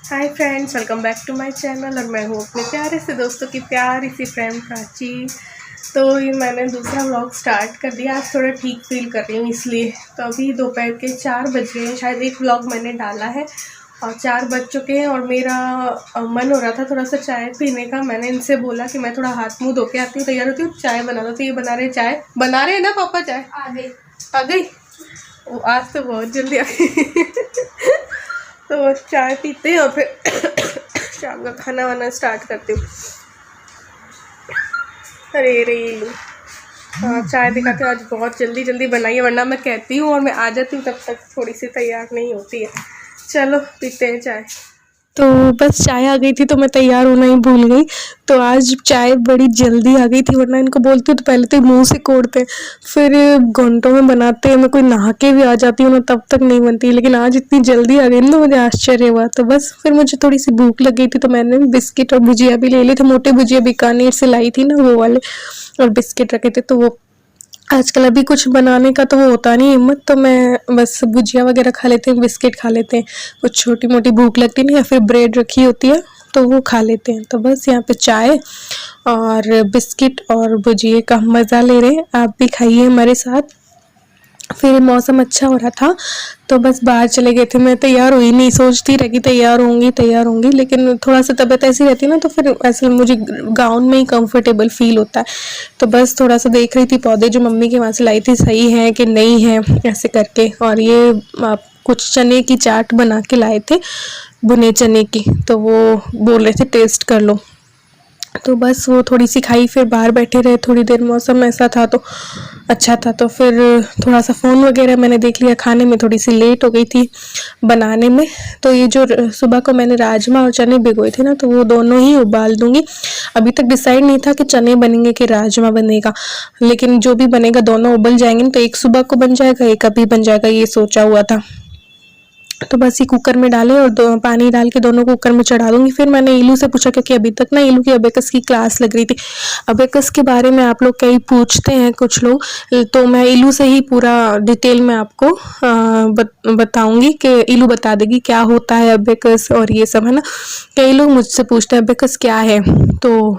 Hi friends, welcome back to my channel. और मैं हूँ अपने प्यारे से दोस्तों की प्यारी सी फ्रेंड प्राची। तो ये मैंने दूसरा व्लॉग स्टार्ट कर दिया। आज थोड़ा ठीक फील कर रही हूँ इसलिए। तो अभी दोपहर के 4 बज रहे हैं। शायद एक व्लॉग मैंने डाला है और 4 बज चुके हैं और मेरा मन हो रहा था थोड़ा सा चाय पीने का। मैंने इनसे बोला कि मैं थोड़ा हाथ मुँह धो के आती हूँ, तैयार होती हूँ, चाय बना दो। तो ये बना रहे चाय। बना रहे हैं ना पापा? चाय आ गई। आज तो बहुत जल्दी आ गई। तो चाय पीते हैं और फिर शाम का खाना वाना स्टार्ट करती हूँ। अरे रे हाँ, चाय दिखाते हैं। आज बहुत जल्दी जल्दी बनाई है, वरना मैं कहती हूँ और मैं आ जाती हूँ तब तक थोड़ी सी तैयार नहीं होती है। चलो पीते हैं चाय। तो बस चाय आ गई थी तो मैं तैयार होना ही भूल गई। तो आज चाय बड़ी जल्दी आ गई थी, वरना इनको बोलती हूँ तो पहले तो मुंह से कोड़ते हैं, फिर घंटों में बनाते हैं। मैं कोई नहा के भी आ जाती हूँ ना तब तक नहीं बनती, लेकिन आज इतनी जल्दी आ गई ना, मुझे आश्चर्य हुआ। तो बस फिर मुझे थोड़ी सी भूख लग गई थी तो मैंने बिस्किट और भुजिया भी ले ली थी। मोटे भुजिया बीकानेर से लाई थी ना, वो वाले, और बिस्किट रखे थे। तो वो आजकल अभी कुछ बनाने का तो वो होता नहीं हिम्मत, तो मैं बस भुजिया वगैरह खा लेते हैं, बिस्किट खा लेते हैं। कुछ छोटी मोटी भूख लगती नहीं, या फिर ब्रेड रखी होती है तो वो खा लेते हैं। तो बस यहाँ पे चाय और बिस्किट और भुजिया का मज़ा ले रहे हैं। आप भी खाइए हमारे साथ। फिर मौसम अच्छा हो रहा था तो बस बाहर चले गए थे। मैं तैयार हुई नहीं, सोचती रही तैयार होंगी, लेकिन थोड़ा सा तबीयत ऐसी रहती है ना, तो फिर ऐसे मुझे गाउन में ही कंफर्टेबल फील होता है। तो बस थोड़ा सा देख रही थी पौधे जो मम्मी के वहाँ से लाई थी, सही है कि नहीं है, ऐसे करके। और ये आप कुछ चने की चाट बना के लाए थे, भुने चने की, तो वो बोल रहे थे टेस्ट कर लो। तो बस वो थोड़ी सी खाई, फिर बाहर बैठे रहे थोड़ी देर। मौसम ऐसा था तो अच्छा था। तो फिर थोड़ा सा फ़ोन वगैरह मैंने देख लिया। खाने में थोड़ी सी लेट हो गई थी बनाने में। तो ये जो सुबह को मैंने राजमा और चने भिगोए थे ना, तो वो दोनों ही उबाल दूंगी। अभी तक डिसाइड नहीं था कि चने बनेंगे कि राजमा बनेगा, लेकिन जो भी बनेगा दोनों उबल जाएंगे, तो एक सुबह को बन जाएगा, एक अभी बन जाएगा, ये सोचा हुआ था। तो बस ये कुकर में डाले और पानी डाल के दोनों कुकर में चढ़ा दूंगी। फिर मैंने इलू से पूछा, क्योंकि अभी तक ना इलू की अबेकस की क्लास लग रही थी। अबेकस के बारे में आप लोग कई पूछते हैं कुछ लोग, तो मैं इलू से ही पूरा डिटेल में आपको बताऊंगी कि इलू बता देगी क्या होता है अबेकस और ये सब, है ना। कई लोग मुझसे पूछते हैं अबेकस क्या है। तो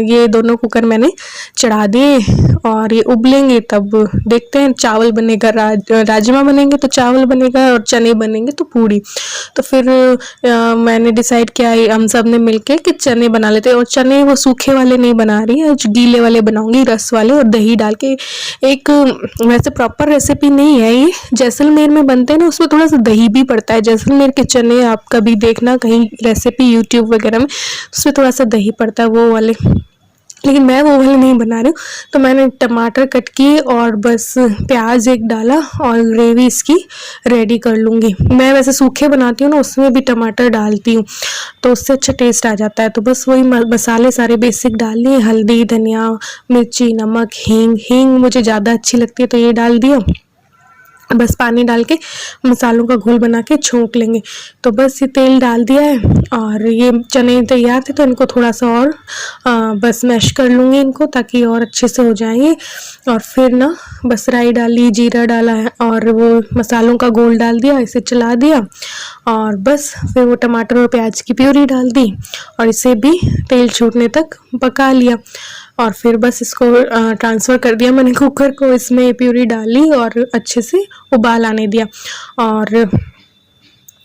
ये दोनों कुकर मैंने चढ़ा दिए और ये उबलेंगे, तब देखते हैं। चावल बनेगा, राजमा बनेंगे तो चावल बनेगा, और चने बनेंगे तो पूड़ी। तो फिर मैंने डिसाइड किया, हम सब ने मिलके, कि चने बना लेते हैं। और चने वो सूखे वाले नहीं बना रही है, गीले वाले बनाऊंगी, रस वाले, और दही डाल के। एक वैसे प्रॉपर रेसिपी नहीं है ये, जैसलमेर में बनते हैं ना, उसमें थोड़ा सा दही भी पड़ता है। जैसलमेर के चने आप कभी देखना कहीं रेसिपी यूट्यूब वगैरह में, उसमें थोड़ा सा दही पड़ता है, वो वाले। लेकिन मैं वो वाले नहीं बना रही हूँ। तो मैंने टमाटर कट किए और बस प्याज एक डाला और ग्रेवी इसकी रेडी कर लूँगी। मैं वैसे सूखे बनाती हूँ ना, उसमें भी टमाटर डालती हूँ, तो उससे अच्छा टेस्ट आ जाता है। तो बस वही मसाले सारे बेसिक डाल लिए, हल्दी, धनिया, मिर्ची, नमक, हींग मुझे ज़्यादा अच्छी लगती है तो ये डाल दिया। बस पानी डाल के मसालों का घोल बना के छोंक लेंगे। तो बस ये तेल डाल दिया है और ये चने तैयार थे, तो इनको थोड़ा सा और बस मैश कर लूँगी इनको, ताकि और अच्छे से हो जाएंगे। और फिर ना बस राई डाली, जीरा डाला है और वो मसालों का घोल डाल दिया, इसे चला दिया। और बस फिर वो टमाटर और प्याज की प्यूरी डाल दी और इसे भी तेल छूटने तक पका लिया। और फिर बस इसको ट्रांसफ़र कर दिया मैंने कुकर को, इसमें प्यूरी डाली और अच्छे से उबाल आने दिया। और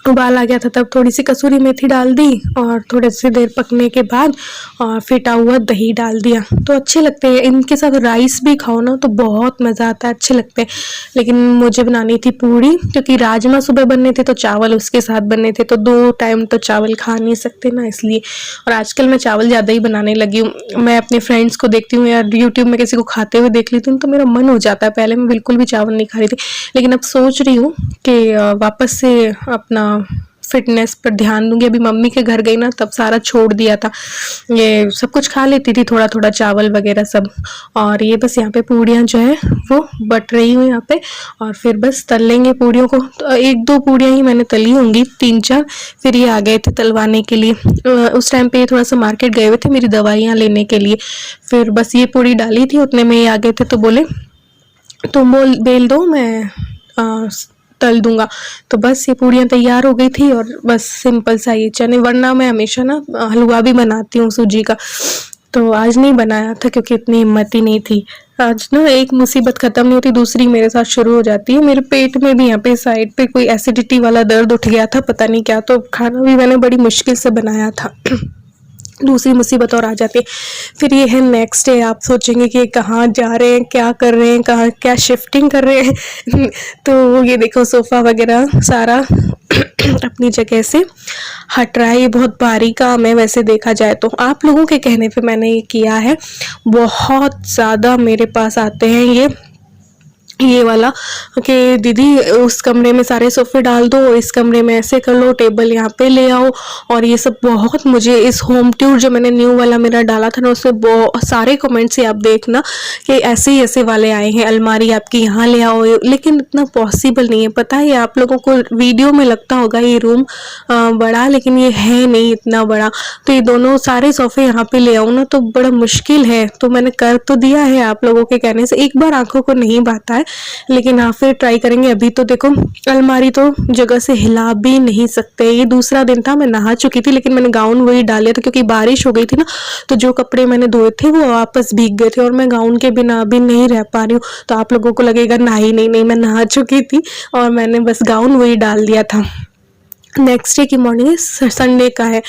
उबाल आ गया था तब थोड़ी सी कसूरी मेथी डाल दी और थोड़ी सी देर पकने के बाद और फिटा हुआ दही डाल दिया। तो अच्छे लगते हैं, इनके साथ राइस भी खाओ ना तो बहुत मज़ा आता है, अच्छे लगते हैं। लेकिन मुझे बनानी थी पूड़ी, क्योंकि राजमा सुबह बनने थे तो चावल उसके साथ बनने थे, तो 2 टाइम तो चावल खा नहीं सकते ना, इसलिए। और आजकल मैं चावल ज़्यादा ही बनाने लगी हूँ। मैं अपने फ्रेंड्स को देखती हूँ या यूट्यूब में किसी को खाते हुए देख लेती हूँ तो मेरा मन हो जाता है। पहले मैं बिल्कुल भी चावल नहीं खा रही थी, लेकिन अब सोच रही हूँ कि वापस से अपना फिटनेस पर ध्यान दूंगी। अभी मम्मी के घर गई ना, तब सारा छोड़ दिया था। ये सब कुछ खा लेती थी, थोड़ा थोड़ा चावल वगैरह सब। और ये बस यहाँ पे पूड़ियाँ जो है वो बट रही हूँ यहाँ पे, और फिर बस तल लेंगे पूड़ियों को। तो 1-2 पूड़ियाँ ही मैंने तली होंगी, 3-4 फिर ये आ गए थे तलवाने के लिए। उस टाइम पे ये थोड़ा सा मार्केट गए हुए थे मेरी दवाइयाँ लेने के लिए। फिर बस ये पूड़ी डाली थी, उतने में ये आ गए थे, तो बोले तुम बेल दो, मैं तल दूंगा। तो बस ये पूड़ियाँ तैयार हो गई थी और बस सिंपल सा ये चने, वरना मैं हमेशा ना हलवा भी बनाती हूँ सूजी का, तो आज नहीं बनाया था क्योंकि इतनी हिम्मत ही नहीं थी। आज ना एक मुसीबत ख़त्म नहीं होती दूसरी मेरे साथ शुरू हो जाती है। मेरे पेट में भी यहाँ पे साइड पे कोई एसिडिटी वाला दर्द उठ गया था, पता नहीं क्या, तो खाना भी मैंने बड़ी मुश्किल से बनाया था। दूसरी मुसीबत और आ जाती है। फिर ये है नेक्स्ट डे, आप सोचेंगे कि कहाँ जा रहे हैं, क्या कर रहे हैं, कहाँ क्या शिफ्टिंग कर रहे हैं। तो ये देखो सोफ़ा वगैरह सारा अपनी जगह से हट रहा है। ये बहुत भारी काम है वैसे देखा जाए तो, आप लोगों के कहने पे मैंने ये किया है। बहुत ज़्यादा मेरे पास आते हैं ये वाला कि दीदी उस कमरे में सारे सोफ़े डाल दो, इस कमरे में ऐसे कर लो, टेबल यहाँ पे ले आओ, और ये सब बहुत मुझे इस होम टूर जो मैंने न्यू वाला मेरा डाला था ना, उसमें बहुत सारे कमेंट्स से आप देखना कि ऐसे ही ऐसे वाले आए हैं, अलमारी आपकी यहाँ ले आओ, लेकिन इतना पॉसिबल नहीं है। पता है आप लोगों को वीडियो में लगता होगा ये रूम बड़ा, लेकिन ये है नहीं इतना बड़ा। तो ये दोनों सारे सोफ़े यहाँ पे ले आऊँ ना तो बड़ा मुश्किल है, तो मैंने कर तो दिया है आप लोगों के कहने से। एक बार आंखों को नहीं बाता है, लेकिन हाँ फिर ट्राई करेंगे। अभी तो देखो अलमारी तो जगह से हिला भी नहीं सकते। ये दूसरा दिन था, मैं नहा चुकी थी, लेकिन मैंने गाउन वही डाले थे क्योंकि बारिश हो गई थी ना, तो जो कपड़े मैंने धोए थे वो वापस भीग गए थे और मैं गाउन के बिना अभी नहीं रह पा रही हूँ। तो आप लोगों को लगेगा नहाई नहीं, मैं नहा चुकी थी और मैंने बस गाउन वही डाल दिया था। नेक्स्ट डे की मॉर्निंग संडे का है,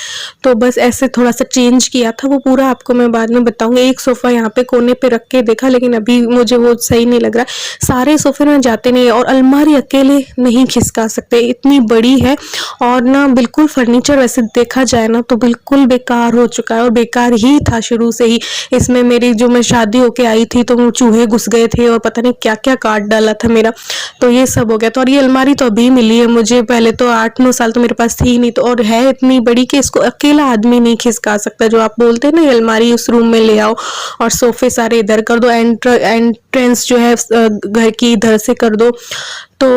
तो बस ऐसे थोड़ा सा चेंज किया था, वो पूरा आपको मैं बाद में बताऊंगी। एक सोफ़ा यहाँ पे कोने पे रख के देखा, लेकिन अभी मुझे वो सही नहीं लग रहा। सारे सोफ़े ना जाते नहीं, और अलमारी अकेले नहीं खिसका सकते, इतनी बड़ी है। और ना बिल्कुल फर्नीचर वैसे देखा जाए ना तो बिल्कुल बेकार हो चुका है, और बेकार ही था शुरू से ही। इसमें मेरी जो मैं शादी होके आई थी तो चूहे घुस गए थे और पता नहीं क्या क्या काट डाला था मेरा, तो ये सब हो गया था। और ये अलमारी तो अभी मिली है मुझे, पहले तो 8-9 साल तो मेरे पास थी नहीं, तो और है इतनी बड़ी कि इसको अकेला आदमी नहीं खिसका सकता। जो आप बोलते हैं ना अलमारी उस रूम में ले आओ और सोफे सारे इधर कर दो, एंट्रेंस जो है घर की इधर से कर दो, तो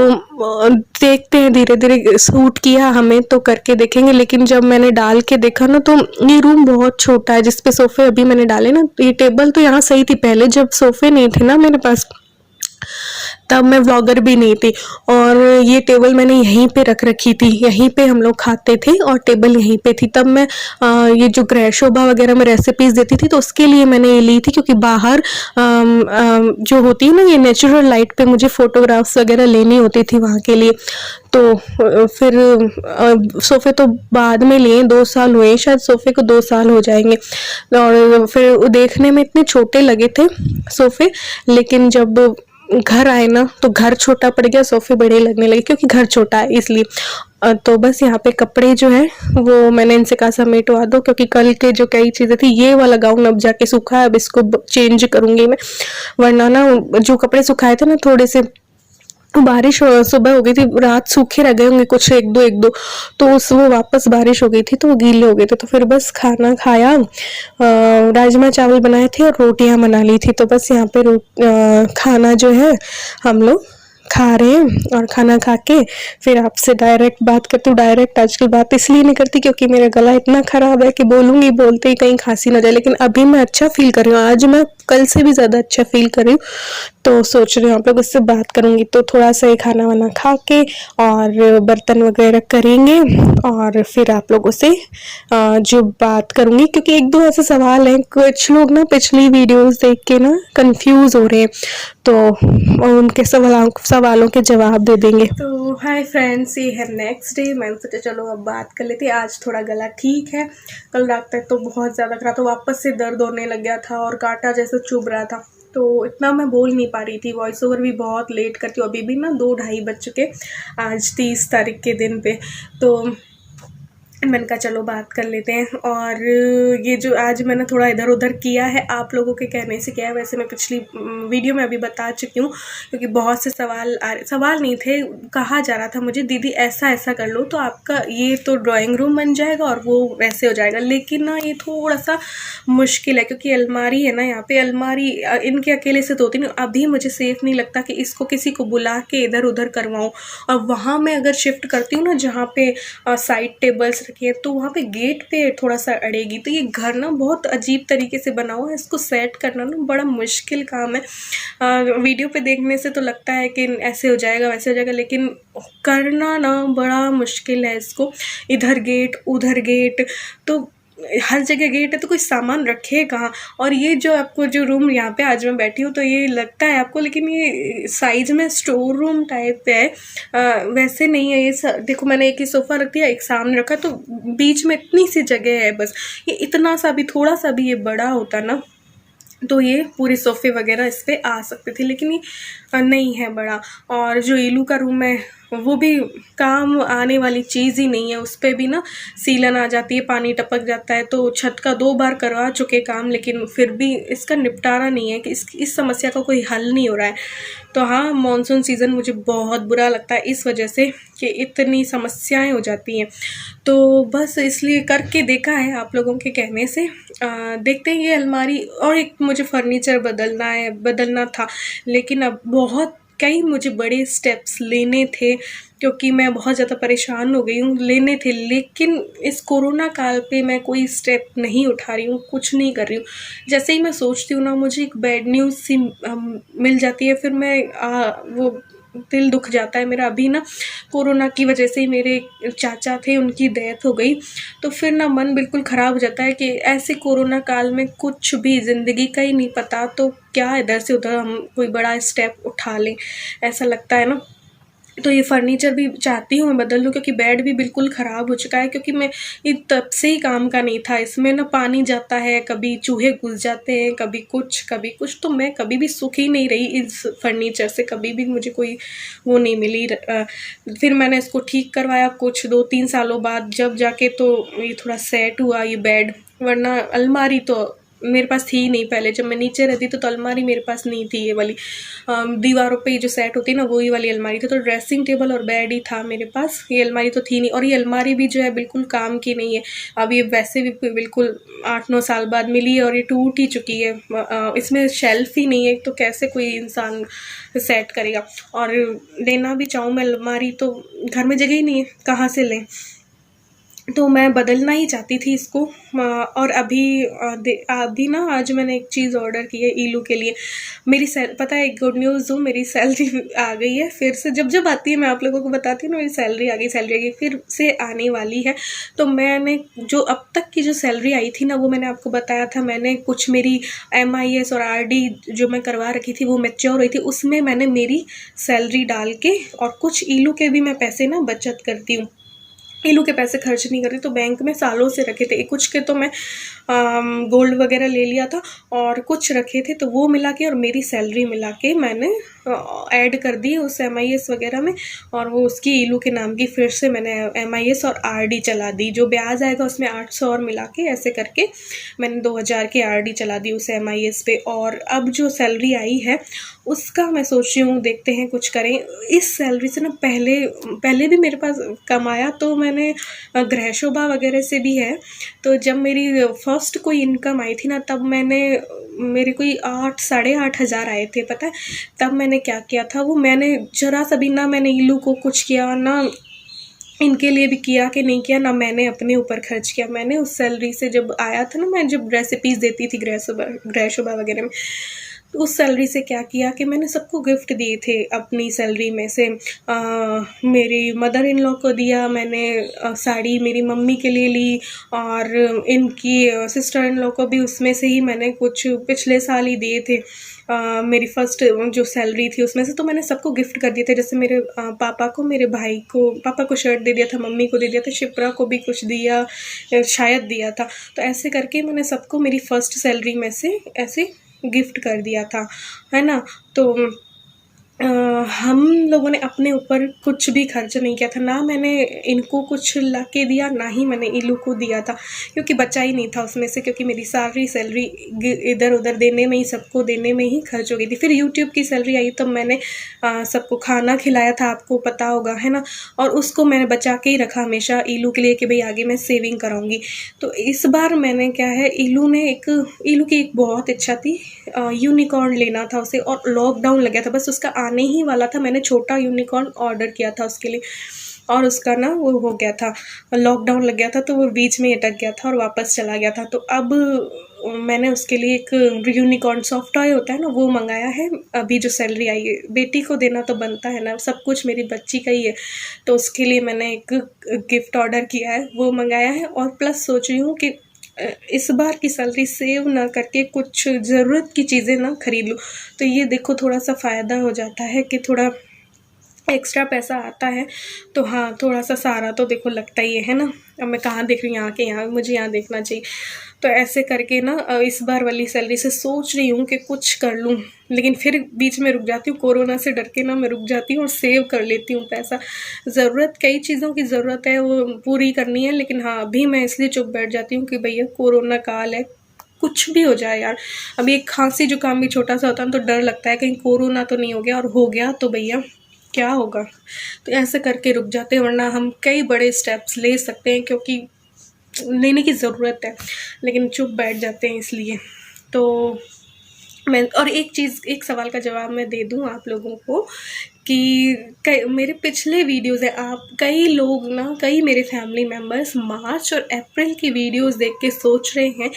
देखते हैं धीरे धीरे सूट किया हमें तो करके देखेंगे। लेकिन जब मैंने डाल के देखा ना तो ये रूम बहुत छोटा है जिसपे सोफे अभी मैंने डाले ना। ये टेबल तो यहाँ सही थी, पहले जब सोफे नहीं थे ना मेरे पास तब मैं व्लॉगर भी नहीं थी, और ये टेबल मैंने यहीं पे रख रखी थी, यहीं पे हम लोग खाते थे और टेबल यहीं पे थी। तब मैं ये जो शोभा वगैरह में रेसिपीज देती थी तो उसके लिए मैंने ये ली थी, क्योंकि बाहर जो होती है ना ये नेचुरल लाइट पे मुझे फोटोग्राफ्स वगैरह लेनी होती थी वहाँ के लिए। तो फिर सोफ़े तो बाद में लिए, 2 साल हुए शायद, सोफ़े को 2 साल हो जाएंगे। और फिर देखने में इतने छोटे लगे थे सोफ़े, लेकिन जब घर आए ना तो घर छोटा पड़ गया, सोफे बड़े लगने लगे क्योंकि घर छोटा है इसलिए। तो बस यहाँ पे कपड़े जो है वो मैंने इनसे कहा समेटवा दो, क्योंकि कल के जो कई चीज़ें थी, ये वाला गाउन अब जाके सूखा है, अब इसको चेंज करूँगी मैं, वरना ना जो कपड़े सुखाए थे ना थोड़े से बारिश सुबह हो गई थी, रात सूखे रह गए होंगे कुछ एक दो, तो उस वो वापस बारिश हो गई थी तो वो गीले हो गए थे। तो फिर बस खाना खाया, राजमा चावल बनाए थे और रोटियां बना ली थी। तो बस यहाँ पे खाना जो है हम लोग खा रहे हैं, और खाना खा के फिर आपसे डायरेक्ट बात करती हूँ। डायरेक्ट आजकल बात इसलिए नहीं करती क्योंकि मेरा गला इतना ख़राब है कि बोलूँगी बोलते ही कहीं खांसी ना जाए, लेकिन अभी मैं अच्छा फील कर रही हूँ, आज मैं कल से भी ज़्यादा अच्छा फील कर रही हूँ। तो सोच रही हूँ आप लोग उससे बात करूँगी, तो थोड़ा सा ये खाना वाना खा के और बर्तन वगैरह करेंगे और फिर आप लोगों से जो बात करूँगी, क्योंकि 1-2 ऐसे सवाल हैं, कुछ लोग ना पिछली वीडियोस देख के ना कंफ्यूज हो रहे हैं, तो उनके सवालों के जवाब दे देंगे। तो हाय फ्रेंड्स, ये है नेक्स्ट डे। मैंने सोचा चलो अब बात कर लेते हैं। आज थोड़ा गला ठीक है, कल रात तक तो बहुत ज़्यादा खराब, तो वापस से दर्द होने लग गया था और कांटा जैसे चुभ रहा था, तो इतना मैं बोल नहीं पा रही थी। वॉइस ओवर भी बहुत लेट करती हूँ, अभी भी ना 2-2:30 बज चुके आज 30 तारीख के दिन पे। तो मैंने कहा चलो बात कर लेते हैं। और ये जो आज मैंने थोड़ा इधर उधर किया है आप लोगों के कहने से किया है, वैसे मैं पिछली वीडियो में अभी बता चुकी हूँ, क्योंकि बहुत से सवाल नहीं थे, कहा जा रहा था मुझे दीदी ऐसा ऐसा कर लो तो आपका ये तो ड्राइंग रूम बन जाएगा और वो वैसे हो जाएगा। लेकिन ना ये थोड़ा सा मुश्किल है, क्योंकि अलमारी है ना, यहाँ पे अलमारी इनके अकेले से तो होती नहीं, अभी मुझे सेफ़ नहीं लगता कि इसको किसी को बुला के इधर उधर करवाऊँ। और वहाँ मैं अगर शिफ्ट करती हूँ ना जहाँ पे साइड टेबल्स रखी है, तो वहाँ पे गेट पे थोड़ा सा अड़ेगी। तो ये घर ना बहुत अजीब तरीके से बना हुआ है, इसको सेट करना ना बड़ा मुश्किल काम है। वीडियो पे देखने से तो लगता है कि ऐसे हो जाएगा वैसे हो जाएगा, लेकिन करना ना बड़ा मुश्किल है इसको। इधर गेट उधर गेट, तो हर जगह गेट है तो कोई सामान रखे कहाँ। और ये जो आपको जो रूम यहाँ पे आज मैं बैठी हूँ तो ये लगता है आपको, लेकिन ये साइज में स्टोर रूम टाइप पे है, वैसे नहीं है ये। देखो मैंने एक ही सोफ़ा रख दिया, एक सामने रखा, तो बीच में इतनी सी जगह है बस। ये इतना सा भी, थोड़ा सा भी ये बड़ा होता ना तो ये पूरे सोफ़े वगैरह इस पर आ सकते थे, लेकिन ये नहीं है बड़ा। और जो ईलू का रूम है वो भी काम आने वाली चीज़ ही नहीं है, उस पर भी ना सीलन आ जाती है, पानी टपक जाता है। तो छत का 2 बार करवा चुके काम, लेकिन फिर भी इसका निपटारा नहीं है कि इस समस्या का कोई हल नहीं हो रहा है। तो हाँ, मानसून सीज़न मुझे बहुत बुरा लगता है इस वजह से कि इतनी समस्याएं हो जाती हैं। तो बस इसलिए करके देखा है आप लोगों के कहने से। देखते हैं ये अलमारी, और एक मुझे फर्नीचर बदलना था, लेकिन अब बहुत कई मुझे बड़े स्टेप्स लेने थे, क्योंकि मैं बहुत ज़्यादा परेशान हो गई हूँ, लेने थे। लेकिन इस कोरोना काल पे मैं कोई स्टेप नहीं उठा रही हूँ, कुछ नहीं कर रही हूँ। जैसे ही मैं सोचती हूँ ना, मुझे एक बैड न्यूज़ सी मिल जाती है, फिर मैं वो दिल दुख जाता है मेरा। अभी ना कोरोना की वजह से ही मेरे चाचा थे, उनकी डेथ हो गई, तो फिर ना मन बिल्कुल ख़राब हो जाता है कि ऐसे कोरोना काल में कुछ भी ज़िंदगी का ही नहीं पता, तो क्या इधर से उधर हम कोई बड़ा स्टेप उठा लें, ऐसा लगता है ना। तो ये फर्नीचर भी चाहती हूँ मैं बदल लूँ, क्योंकि बेड भी बिल्कुल ख़राब हो चुका है, क्योंकि मैं ये तब से ही काम का नहीं था। इसमें ना पानी जाता है, कभी चूहे घुस जाते हैं, कभी कुछ, तो मैं कभी भी सुखी ही नहीं रही इस फर्नीचर से, कभी भी मुझे कोई वो नहीं मिली। फिर मैंने इसको ठीक करवाया कुछ 2-3 सालों बाद, जब जाके तो ये थोड़ा सेट हुआ ये बेड, वरना अलमारी तो मेरे पास थी ही नहीं। पहले जब मैं नीचे रहती तो अलमारी मेरे पास नहीं थी, ये वाली दीवारों पे जो सेट होती है ना, वही वाली अलमारी थी। तो ड्रेसिंग टेबल और बेड ही था मेरे पास, ये अलमारी तो थी नहीं। और ये अलमारी भी जो है बिल्कुल काम की नहीं है, अब ये वैसे भी बिल्कुल 8-9 साल बाद मिली है और ये टूट ही चुकी है। इसमें शेल्फ ही नहीं है, तो कैसे कोई इंसान सेट करेगा। और लेना भी चाहूँ मैं अलमारी तो घर में जगह ही नहीं है, कहाँ से लें। तो मैं बदलना ही चाहती थी इसको। और अभी ना आज मैंने एक चीज़ ऑर्डर की है ईलू के लिए। मेरी पता है, एक गुड न्यूज़ हो, मेरी सैलरी आ गई है फिर से। जब आती है मैं आप लोगों को बताती हूँ ना, मेरी सैलरी आ गई, फिर से आने वाली है। तो मैंने जो अब तक की जो सैलरी आई थी ना, वो मैंने आपको बताया था, मैंने कुछ मेरी MIS और RD जो मैं करवा रखी थी वो मैच्योर हुई थी, उसमें मैंने मेरी सैलरी डाल के, और कुछ ईलू के भी मैं पैसे ना बचत करती हूँ, ईलू के पैसे खर्च नहीं करती। तो बैंक में सालों से रखे थे, कुछ के तो मैं गोल्ड वगैरह ले लिया था, और कुछ रखे थे, तो वो मिला के और मेरी सैलरी मिला के मैंने ऐड कर दी उस MIS वगैरह में। और वो उसकी ईलू के नाम की फिर से मैंने MIS और RD चला दी, जो ब्याज आएगा उसमें 800 और मिला के, ऐसे करके मैंने 2000 की RD चला दी उस MIS पे। और अब जो सैलरी आई है उसका मैं सोच रही हूँ, देखते हैं कुछ करें इस सैलरी से ना। पहले भी मेरे पास कमाया तो मैंने गृह शोभा वगैरह से भी है। तो जब मेरी फर्स्ट कोई इनकम आई थी ना, तब मेरे कोई 8-8.5 हज़ार आए थे, पता है। तब मैंने क्या किया था, वो मैंने जरा सा भी ना मैंने ईलू को कुछ किया ना, इनके लिए भी किया कि नहीं किया, ना मैंने अपने ऊपर खर्च किया। मैंने उस सैलरी से जब आया था ना, मैं जब रेसिपीज़ देती थी गृह शोभा वगैरह में, तो उस सैलरी से क्या किया कि मैंने सबको गिफ्ट दिए थे अपनी सैलरी में से। मेरी मदर इन लॉ को दिया मैंने, साड़ी मेरी मम्मी के लिए ली, और इनकी सिस्टर इन लॉ को भी उसमें से ही मैंने कुछ पिछले साल ही दिए थे। मेरी फर्स्ट जो सैलरी थी उसमें से, तो मैंने सबको गिफ्ट कर दिए थे। जैसे मेरे पापा को, मेरे भाई को, पापा को शर्ट दे दिया था, मम्मी को दे दिया था, शिप्रा को भी कुछ दिया, शायद दिया था। तो ऐसे करके मैंने सबको मेरी फर्स्ट सैलरी में से ऐसे गिफ्ट कर दिया था, है ना। तो हम लोगों ने अपने ऊपर कुछ भी खर्च नहीं किया था, ना मैंने इनको कुछ ला के दिया, ना ही मैंने ईलू को दिया था, क्योंकि बचा ही नहीं था उसमें से, क्योंकि मेरी सारी सैलरी इधर उधर देने में ही, सबको देने में ही खर्च हो गई थी। फिर यूट्यूब की सैलरी आई तब मैंने सबको खाना खिलाया था, आपको पता होगा, है ना। और उसको मैंने बचा के ही रखा हमेशा ईलू के लिए कि भाई आगे मैं सेविंग कराऊंगी। तो इस बार मैंने क्या है, ईलू की एक बहुत इच्छा थी, यूनिकॉर्न लेना था उसे, और लॉकडाउन लग गया था, बस उसका आने ही वाला था। मैंने छोटा यूनिकॉर्न ऑर्डर किया था उसके लिए, और उसका ना वो हो गया था, लॉकडाउन लग गया था, तो वो बीच में अटक गया था और वापस चला गया था। तो अब मैंने उसके लिए एक यूनिकॉर्न सॉफ्ट टॉय होता है ना, वो मंगाया है। अभी जो सैलरी आई है, बेटी को देना तो बनता है ना, सब कुछ मेरी बच्ची का ही है, तो उसके लिए मैंने एक गिफ्ट ऑर्डर किया है, वो मंगाया है। और प्लस सोच रही हूँ कि इस बार की सैलरी सेव ना करके कुछ ज़रूरत की चीज़ें ना खरीद लूँ। तो ये देखो थोड़ा सा फ़ायदा हो जाता है कि थोड़ा एक्स्ट्रा पैसा आता है, तो हाँ थोड़ा सा सहारा तो देखो लगता ही है ना। अब मैं कहाँ देख रही हूँ, यहाँ के यहाँ, मुझे यहाँ देखना चाहिए। तो ऐसे करके ना इस बार वाली सैलरी से सोच रही हूँ कि कुछ कर लूँ, लेकिन फिर बीच में रुक जाती हूँ, कोरोना से डर के ना मैं रुक जाती हूँ और सेव कर लेती हूँ पैसा। ज़रूरत, कई चीज़ों की ज़रूरत है, वो पूरी करनी है, लेकिन हाँ अभी मैं इसलिए चुप बैठ जाती हूँ कि भैया कोरोना काल है, कुछ भी हो जाए यार। अभी एक खांसी जुकाम भी छोटा सा होता है तो डर लगता है कहीं कोरोना तो नहीं हो गया, और हो गया तो भैया क्या होगा। तो ऐसे करके रुक जाते हैं, वरना हम कई बड़े स्टेप्स ले सकते हैं, क्योंकि लेने की ज़रूरत है, लेकिन चुप बैठ जाते हैं इसलिए। तो मैं, और एक चीज़, एक सवाल का जवाब मैं दे दूं आप लोगों को कि मेरे पिछले वीडियोस है, आप कई लोग ना, कई मेरे फैमिली मेम्बर्स मार्च और अप्रैल की वीडियोस देख के सोच रहे हैं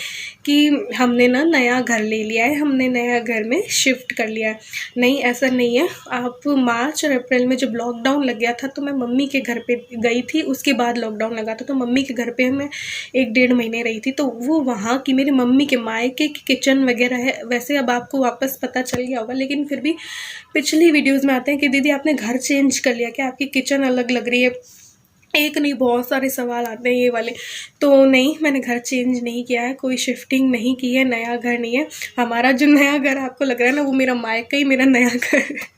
कि हमने ना नया घर ले लिया है, हमने नया घर में शिफ्ट कर लिया है। नहीं, ऐसा नहीं है। आप मार्च और अप्रैल में जब लॉकडाउन लग गया था तो मैं मम्मी के घर पे गई थी, उसके बाद लॉकडाउन लगा था, तो मम्मी के घर पे मैं 1-1.5 महीने रही थी। तो वो वहाँ की मेरी मम्मी के मायके की किचन वगैरह है, वैसे अब आपको वापस पता चल गया होगा, लेकिन फिर भी पिछली वीडियोस में आते हैं कि दीदी आपने घर चेंज कर लिया क्या, आपकी किचन अलग लग रही है। एक नहीं, बहुत सारे सवाल आते हैं ये वाले। तो नहीं, मैंने घर चेंज नहीं किया है, कोई शिफ्टिंग नहीं की है, नया घर नहीं है। हमारा जो नया घर आपको लग रहा है ना, वो मेरा मायका ही मेरा नया घर है।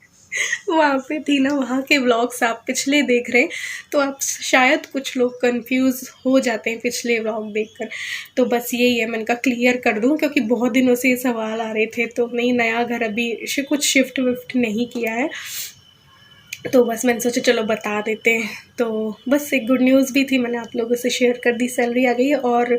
वहाँ पे थी ना, वहाँ के व्लॉग्स आप पिछले देख रहे हैं, तो आप शायद कुछ लोग कंफ्यूज हो जाते हैं पिछले व्लॉग देखकर। तो बस यही है, मैंने कहा क्लियर कर दूँ, क्योंकि बहुत दिनों से ये सवाल आ रहे थे। तो नहीं, नया घर अभी कुछ शिफ्ट विफ्ट नहीं किया है, तो बस मैंने सोचा चलो बता देते हैं। तो बस एक गुड न्यूज़ भी थी, मैंने आप लोगों से शेयर कर दी, सैलरी आ गई है। और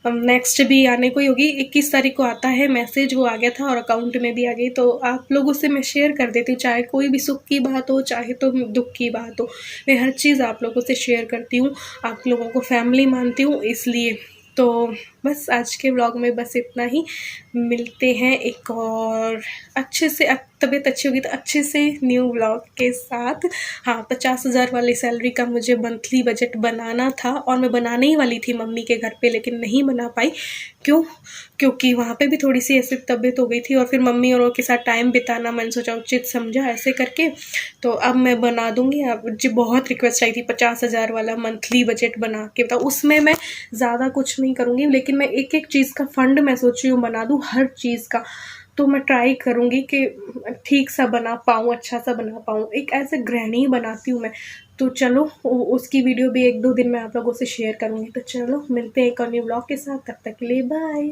नेक्स्ट भी आने को ही होगी, 21 तारीख को आता है मैसेज, वो आ गया था और अकाउंट में भी आ गई। तो आप लोगों से मैं शेयर कर देती हूँ, चाहे कोई भी सुख की बात हो, चाहे तो दुख की बात हो, मैं हर चीज़ आप लोगों से शेयर करती हूँ। आप लोगों को फैमिली मानती हूँ इसलिए। तो बस आज के व्लॉग में बस इतना ही, मिलते हैं एक और अच्छे से, तबीयत अच्छी होगी तो अच्छे से न्यू व्लॉग के साथ। हाँ, 50,000 वाली सैलरी का मुझे मंथली बजट बनाना था, और मैं बनाने ही वाली थी मम्मी के घर पे, लेकिन नहीं बना पाई। क्यों? क्योंकि वहाँ पे भी थोड़ी सी ऐसी तबीयत हो गई थी, और फिर मम्मी और के साथ टाइम बिताना मैंने सोचा उचित समझा, ऐसे करके। तो अब मैं बना दूँगी। अब जी बहुत रिक्वेस्ट आई थी 50,000 वाला मंथली बजट बना के बताओ, उसमें मैं ज़्यादा कुछ नहीं करूँगी, लेकिन मैं एक एक चीज़ का फंड मैं सोच रही हूँ बना दूँ, हर चीज़ का। तो मैं ट्राई करूँगी कि ठीक सा बना पाऊँ, अच्छा सा बना पाऊँ, एक ऐसे गृहिणी बनाती हूँ मैं। तो चलो उसकी वीडियो भी 1-2 दिन में आप लोगों से शेयर करूँगी। तो चलो मिलते हैं एक और न्यू ब्लॉग के साथ, तब तक के लिए बाय।